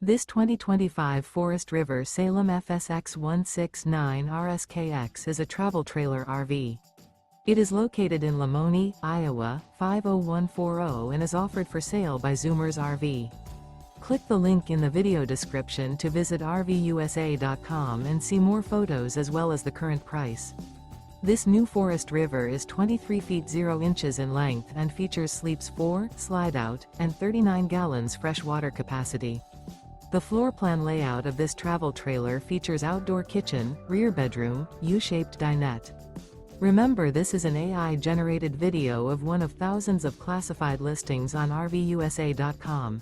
This 2025 Forest River Salem FSX 169 RSKX is a travel trailer RV. It is located in Lamoni, Iowa, 50140 and is offered for sale by Zoomers RV. Click the link in the video description to visit RVUSA.com and see more photos as well as the current price. This new Forest River is 23 feet 0 inches in length and features sleeps 4, slide-out, and 39 gallons fresh water capacity. The floor plan layout of this travel trailer features outdoor kitchen, rear bedroom, U-shaped dinette. Remember, this is an AI-generated video of one of thousands of classified listings on RVUSA.com.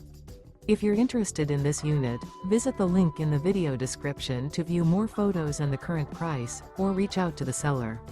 If you're interested in this unit, visit the link in the video description to view more photos and the current price, or reach out to the seller.